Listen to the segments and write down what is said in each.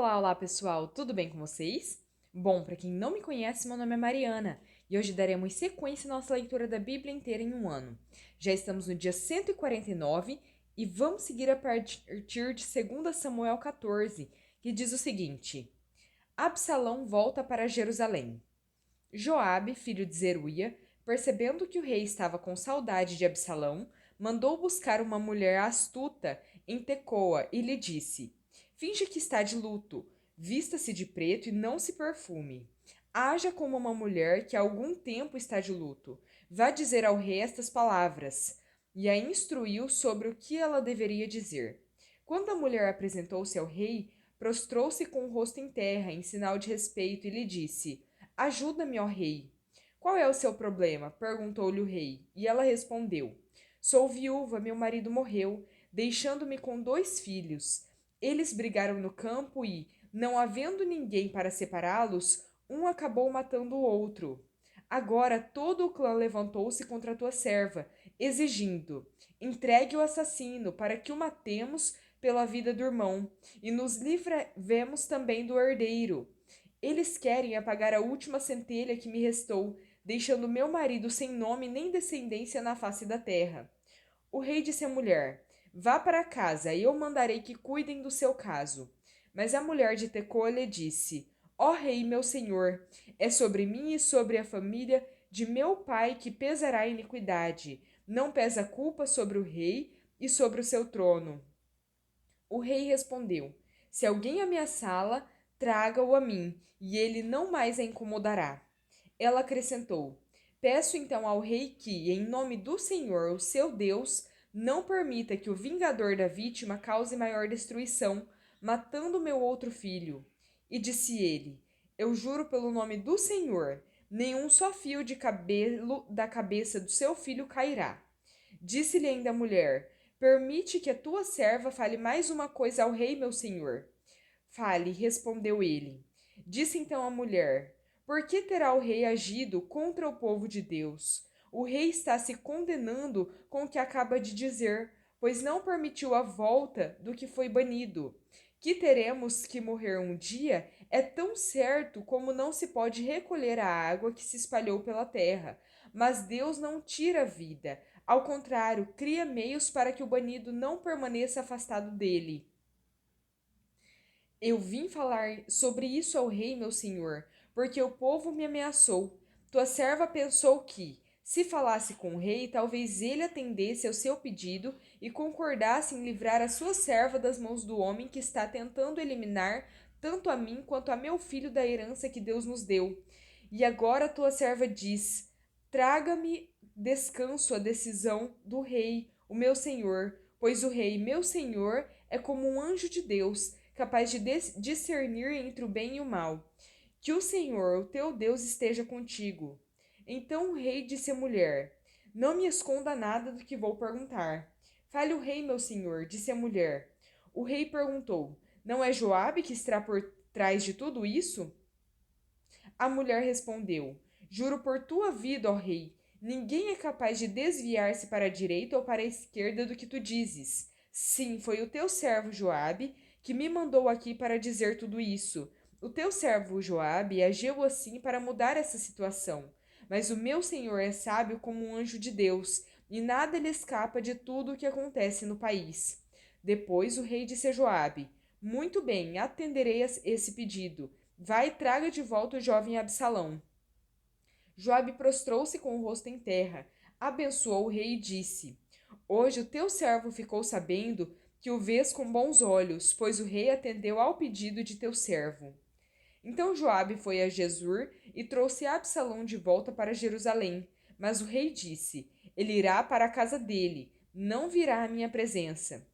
Olá, pessoal, tudo bem com vocês? Bom, para quem não me conhece, meu nome é Mariana e hoje daremos sequência à nossa leitura da Bíblia inteira em um ano. Já estamos no dia 149 e vamos seguir a partir de 2 Samuel 14, que diz o seguinte: Absalão volta para Jerusalém. Joabe, filho de Zeruia, percebendo que o rei estava com saudade de Absalão, mandou buscar uma mulher astuta em Tecoa e lhe disse: Finge que está de luto, vista-se de preto e não se perfume. Haja como uma mulher que há algum tempo está de luto. Vá dizer ao rei estas palavras. E a instruiu sobre o que ela deveria dizer. Quando a mulher apresentou-se ao rei, prostrou-se com o rosto em terra, em sinal de respeito, e lhe disse: Ajuda-me, ó rei. Qual é o seu problema? Perguntou-lhe o rei. E ela respondeu: Sou viúva, meu marido morreu, deixando-me com 2 filhos. Eles brigaram no campo e, não havendo ninguém para separá-los, um acabou matando o outro. Agora todo o clã levantou-se contra a tua serva, exigindo: entregue o assassino para que o matemos pela vida do irmão e nos livremos também do herdeiro. Eles querem apagar a última centelha que me restou, deixando meu marido sem nome nem descendência na face da terra. O rei disse à mulher: Vá para casa e eu mandarei que cuidem do seu caso. Mas a mulher de Tecoa lhe disse: Ó rei, meu senhor, é sobre mim e sobre a família de meu pai que pesará a iniquidade. Não pesa a culpa sobre o rei e sobre o seu trono. O rei respondeu: Se alguém ameaçá-la, traga-o a mim, e ele não mais a incomodará. Ela acrescentou: Peço então ao rei que, em nome do Senhor, o seu Deus, não permita que o vingador da vítima cause maior destruição, matando meu outro filho. E disse ele: Eu juro pelo nome do Senhor, nenhum só fio de cabelo da cabeça do seu filho cairá. Disse-lhe ainda a mulher: Permite que a tua serva fale mais uma coisa ao rei, meu senhor. Fale, respondeu ele. Disse então a mulher: Por que terá o rei agido contra o povo de Deus? O rei está se condenando com o que acaba de dizer, pois não permitiu a volta do que foi banido. Que teremos que morrer um dia é tão certo como não se pode recolher a água que se espalhou pela terra. Mas Deus não tira a vida, ao contrário, cria meios para que o banido não permaneça afastado dele. Eu vim falar sobre isso ao rei, meu senhor, porque o povo me ameaçou. Tua serva pensou que, se falasse com o rei, talvez ele atendesse ao seu pedido e concordasse em livrar a sua serva das mãos do homem que está tentando eliminar tanto a mim quanto a meu filho da herança que Deus nos deu. E agora tua serva diz: Traga-me descanso a decisão do rei, o meu senhor, pois o rei, meu senhor, é como um anjo de Deus, capaz de discernir entre o bem e o mal. Que o Senhor, o teu Deus, esteja contigo. Então o rei disse à mulher: Não me esconda nada do que vou perguntar. Fale o rei, meu senhor, disse a mulher. O rei perguntou: Não é Joabe que está por trás de tudo isso? A mulher respondeu: Juro por tua vida, ó rei, ninguém é capaz de desviar-se para a direita ou para a esquerda do que tu dizes. Sim, foi o teu servo Joabe que me mandou aqui para dizer tudo isso. O teu servo Joabe agiu assim para mudar essa situação. Mas o meu senhor é sábio como um anjo de Deus, e nada lhe escapa de tudo o que acontece no país. Depois o rei disse a Joabe: Muito bem, atenderei a esse pedido. Vai e traga de volta o jovem Absalão. Joabe prostrou-se com o rosto em terra, abençoou o rei e disse: Hoje o teu servo ficou sabendo que o vês com bons olhos, pois o rei atendeu ao pedido de teu servo. Então Joabe foi a Jesur e trouxe Absalão de volta para Jerusalém. Mas o rei disse: Ele irá para a casa dele, não virá à minha presença.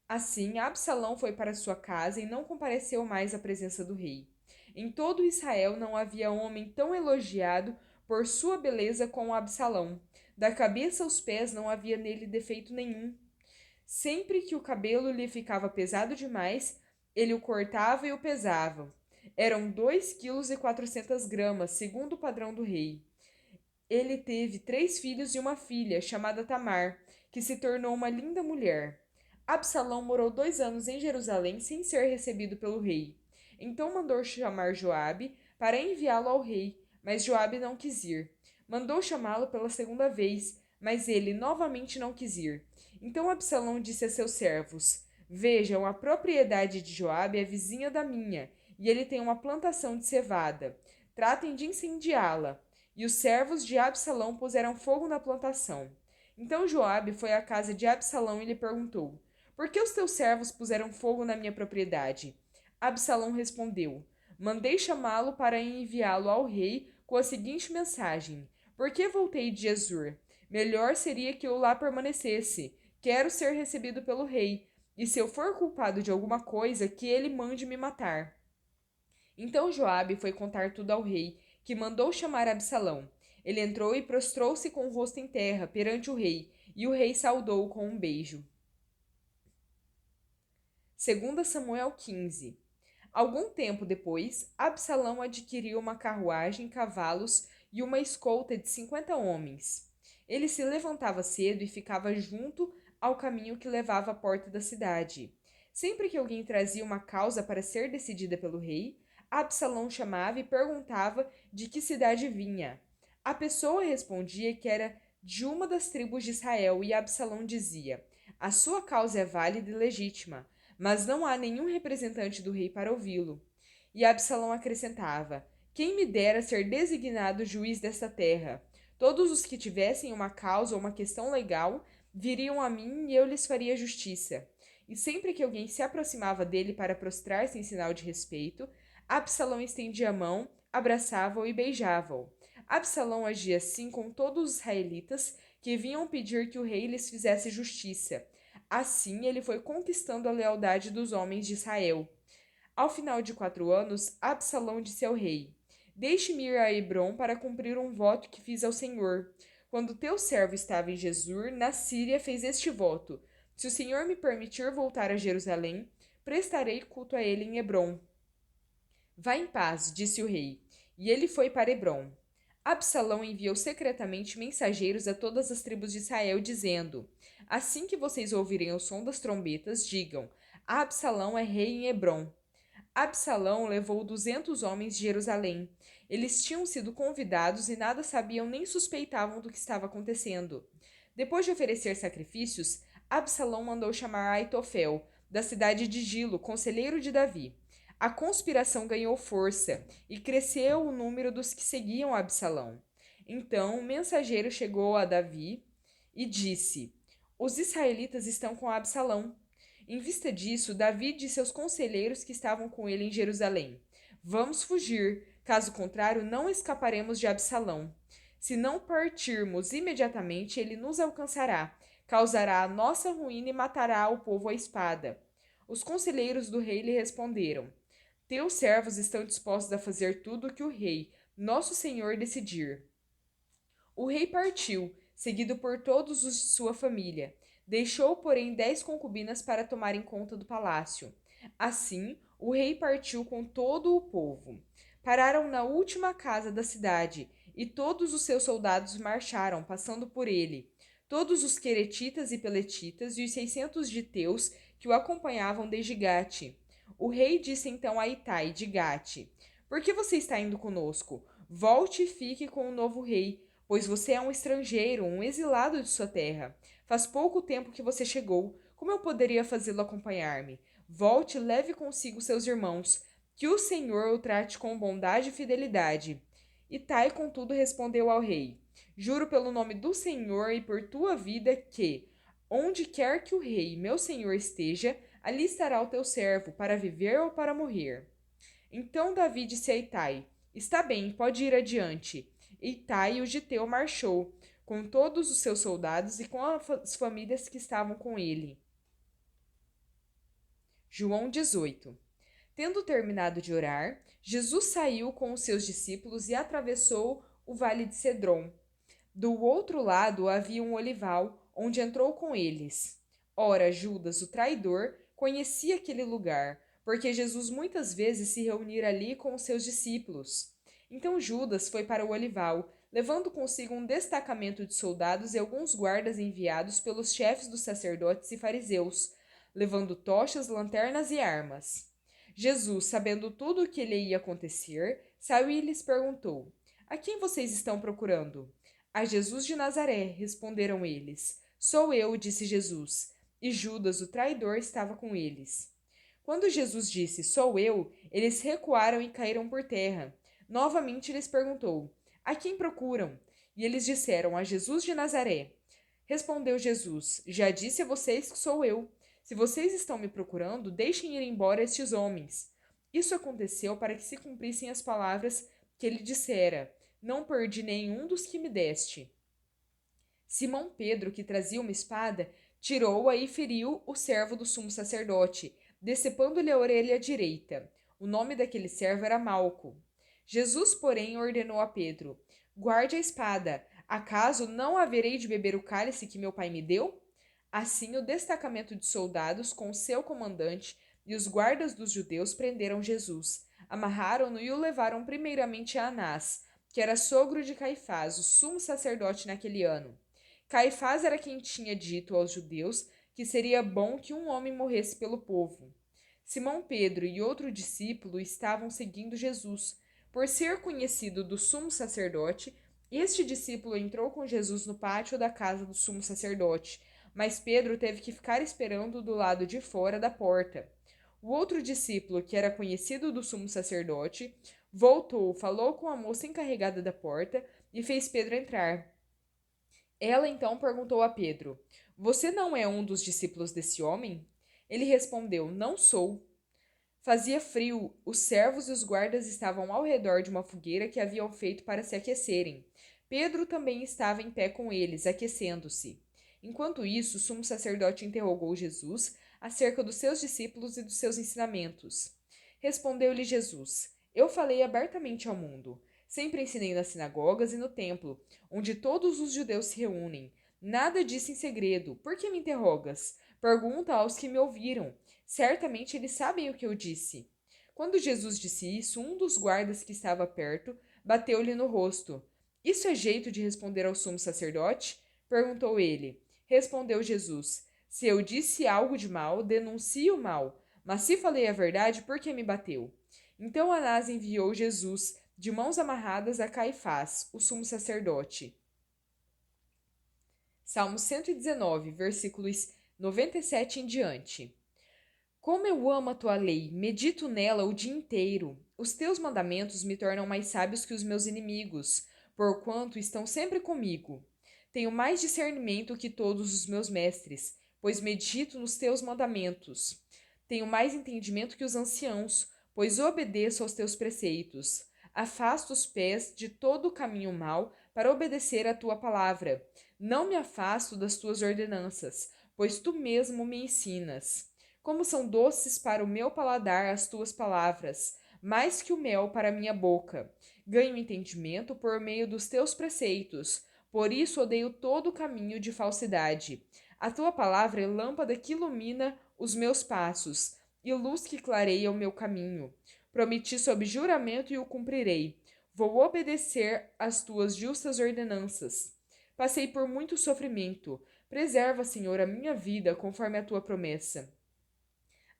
Assim, Absalão foi para sua casa e não compareceu mais à presença do rei. Em todo Israel não havia homem tão elogiado por sua beleza como Absalão. Da cabeça aos pés não havia nele defeito nenhum. Sempre que o cabelo lhe ficava pesado demais, ele o cortava e o pesava. Eram 2,4 kg, segundo o padrão do rei. Ele teve 3 filhos e uma filha, chamada Tamar, que se tornou uma linda mulher. Absalão morou 2 anos em Jerusalém sem ser recebido pelo rei. Então mandou chamar Joabe para enviá-lo ao rei, mas Joabe não quis ir. Mandou chamá-lo pela segunda vez, mas ele novamente não quis ir. Então Absalão disse a seus servos: Vejam, a propriedade de Joabe é vizinha da minha, e ele tem uma plantação de cevada. Tratem de incendiá-la. E os servos de Absalão puseram fogo na plantação. Então Joabe foi à casa de Absalão e lhe perguntou: Por que os teus servos puseram fogo na minha propriedade? Absalão respondeu: Mandei chamá-lo para enviá-lo ao rei com a seguinte mensagem: Por que voltei de Jesur? Melhor seria que eu lá permanecesse. Quero ser recebido pelo rei, e se eu for culpado de alguma coisa, que ele mande me matar. Então Joabe foi contar tudo ao rei, que mandou chamar Absalão. Ele entrou e prostrou-se com o rosto em terra perante o rei, e o rei saudou-o com um beijo. 2 Samuel 15. Algum tempo depois, Absalão adquiriu uma carruagem, cavalos e uma escolta de 50 homens. Ele se levantava cedo e ficava junto ao caminho que levava à porta da cidade. Sempre que alguém trazia uma causa para ser decidida pelo rei, Absalão chamava e perguntava de que cidade vinha. A pessoa respondia que era de uma das tribos de Israel e Absalão dizia: A sua causa é válida e legítima, mas não há nenhum representante do rei para ouvi-lo. E Absalão acrescentava: Quem me dera ser designado juiz desta terra? Todos os que tivessem uma causa ou uma questão legal viriam a mim e eu lhes faria justiça. E sempre que alguém se aproximava dele para prostrar-se em sinal de respeito, Absalão estendia a mão, abraçava-o e beijava-o. Absalão agia assim com todos os israelitas que vinham pedir que o rei lhes fizesse justiça. Assim, ele foi conquistando a lealdade dos homens de Israel. Ao final de 4 anos, Absalão disse ao rei: Deixe-me ir a Hebrom para cumprir um voto que fiz ao Senhor. Quando teu servo estava em Jesur, na Síria, fez este voto: Se o Senhor me permitir voltar a Jerusalém, prestarei culto a ele em Hebrom. Vá em paz, disse o rei. E ele foi para Hebrom. Absalão enviou secretamente mensageiros a todas as tribos de Israel, dizendo: Assim que vocês ouvirem o som das trombetas, digam: Absalão é rei em Hebrom. Absalão levou 200 homens de Jerusalém. Eles tinham sido convidados e nada sabiam nem suspeitavam do que estava acontecendo. Depois de oferecer sacrifícios, Absalão mandou chamar Aitofel, da cidade de Gilo, conselheiro de Davi. A conspiração ganhou força e cresceu o número dos que seguiam Absalão. Então, um mensageiro chegou a Davi e disse: Os israelitas estão com Absalão. Em vista disso, Davi disse aos conselheiros que estavam com ele em Jerusalém: Vamos fugir, caso contrário, não escaparemos de Absalão. Se não partirmos imediatamente, ele nos alcançará, causará a nossa ruína e matará o povo à espada. Os conselheiros do rei lhe responderam: Teus servos estão dispostos a fazer tudo o que o rei, nosso senhor, decidir. O rei partiu, seguido por todos os de sua família. Deixou, porém, 10 concubinas para tomarem conta do palácio. Assim, o rei partiu com todo o povo. Pararam na última casa da cidade, e todos os seus soldados marcharam, passando por ele. Todos os queretitas e peletitas e os 600 giteus que o acompanhavam desde Gate. O rei disse então a Itai, de Gate: Por que você está indo conosco? Volte e fique com o novo rei, pois você é um estrangeiro, um exilado de sua terra. Faz pouco tempo que você chegou. Como eu poderia fazê-lo acompanhar-me? Volte e leve consigo seus irmãos. Que o Senhor o trate com bondade e fidelidade. Itai, contudo, respondeu ao rei: Juro pelo nome do Senhor e por tua vida que, onde quer que o rei, meu senhor, esteja, ali estará o teu servo, para viver ou para morrer. Então Davi disse a Itai: Está bem, pode ir adiante. Itai, o giteu, marchou, com todos os seus soldados e com as famílias que estavam com ele. João 18. Tendo terminado de orar, Jesus saiu com os seus discípulos e atravessou o vale de Cedron. Do outro lado havia um olival, onde entrou com eles. Ora, Judas, o traidor, conhecia aquele lugar, porque Jesus muitas vezes se reunira ali com os seus discípulos. Então Judas foi para o olival, levando consigo um destacamento de soldados e alguns guardas enviados pelos chefes dos sacerdotes e fariseus, levando tochas, lanternas e armas. Jesus, sabendo tudo o que lhe ia acontecer, saiu e lhes perguntou: A quem vocês estão procurando? A Jesus de Nazaré, responderam eles. Sou eu, disse Jesus. E Judas, o traidor, estava com eles. Quando Jesus disse, Sou eu, eles recuaram e caíram por terra. Novamente lhes perguntou: A quem procuram? E eles disseram: A Jesus de Nazaré. Respondeu Jesus: Já disse a vocês que sou eu. Se vocês estão me procurando, deixem ir embora estes homens. Isso aconteceu para que se cumprissem as palavras que ele dissera: Não perdi nenhum dos que me deste. Simão Pedro, que trazia uma espada, tirou-a e feriu o servo do sumo sacerdote, decepando-lhe a orelha direita. O nome daquele servo era Malco. Jesus, porém, ordenou a Pedro: Guarde a espada. Acaso não haverei de beber o cálice que meu pai me deu? Assim, o destacamento de soldados, com o seu comandante e os guardas dos judeus, prenderam Jesus. Amarraram-no e o levaram primeiramente a Anás, que era sogro de Caifás, o sumo sacerdote naquele ano. Caifás era quem tinha dito aos judeus que seria bom que um homem morresse pelo povo. Simão Pedro e outro discípulo estavam seguindo Jesus. Por ser conhecido do sumo sacerdote, este discípulo entrou com Jesus no pátio da casa do sumo sacerdote, mas Pedro teve que ficar esperando do lado de fora da porta. O outro discípulo, que era conhecido do sumo sacerdote, voltou, falou com a moça encarregada da porta e fez Pedro entrar. Ela então perguntou a Pedro: Você não é um dos discípulos desse homem? Ele respondeu: Não sou. Fazia frio, os servos e os guardas estavam ao redor de uma fogueira que haviam feito para se aquecerem. Pedro também estava em pé com eles, aquecendo-se. Enquanto isso, o sumo sacerdote interrogou Jesus acerca dos seus discípulos e dos seus ensinamentos. Respondeu-lhe Jesus: Eu falei abertamente ao mundo. Sempre ensinei nas sinagogas e no templo, onde todos os judeus se reúnem. Nada disse em segredo. Por que me interrogas? Pergunta aos que me ouviram. Certamente eles sabem o que eu disse. Quando Jesus disse isso, um dos guardas que estava perto bateu-lhe no rosto. Isso é jeito de responder ao sumo sacerdote? Perguntou ele. Respondeu Jesus: Se eu disse algo de mal, denuncie o mal. Mas se falei a verdade, por que me bateu? Então Anás enviou Jesus, de mãos amarradas, a Caifás, o sumo sacerdote. Salmo 119, versículos 97 em diante. Como eu amo a tua lei, medito nela o dia inteiro. Os teus mandamentos me tornam mais sábios que os meus inimigos, porquanto estão sempre comigo. Tenho mais discernimento que todos os meus mestres, pois medito nos teus mandamentos. Tenho mais entendimento que os anciãos, pois obedeço aos teus preceitos. Afasto os pés de todo o caminho mau para obedecer à tua palavra. Não me afasto das tuas ordenanças, pois tu mesmo me ensinas. Como são doces para o meu paladar as tuas palavras, mais que o mel para a minha boca. Ganho entendimento por meio dos teus preceitos, por isso odeio todo o caminho de falsidade. A tua palavra é lâmpada que ilumina os meus passos e luz que clareia o meu caminho. Prometi sob juramento e o cumprirei. Vou obedecer às tuas justas ordenanças. Passei por muito sofrimento. Preserva, Senhor, a minha vida conforme a tua promessa.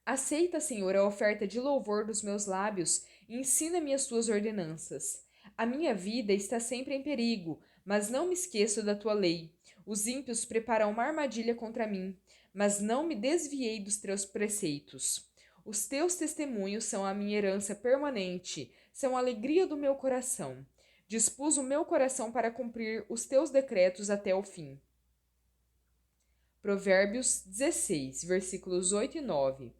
Aceita, Senhor, a oferta de louvor dos meus lábios e ensina-me as tuas ordenanças. A minha vida está sempre em perigo, mas não me esqueço da tua lei. Os ímpios preparam uma armadilha contra mim, mas não me desviei dos teus preceitos. Os teus testemunhos são a minha herança permanente, são a alegria do meu coração. Dispus o meu coração para cumprir os teus decretos até o fim. Provérbios 16, versículos 8 e 9.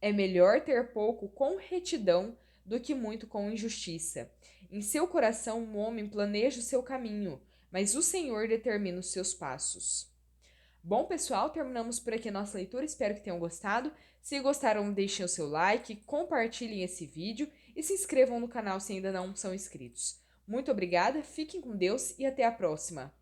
É melhor ter pouco com retidão do que muito com injustiça. Em seu coração um homem planeja o seu caminho, mas o Senhor determina os seus passos. Bom, pessoal, terminamos por aqui a nossa leitura. Espero que tenham gostado. Se gostaram, deixem o seu like, compartilhem esse vídeo e se inscrevam no canal se ainda não são inscritos. Muito obrigada, fiquem com Deus e até a próxima!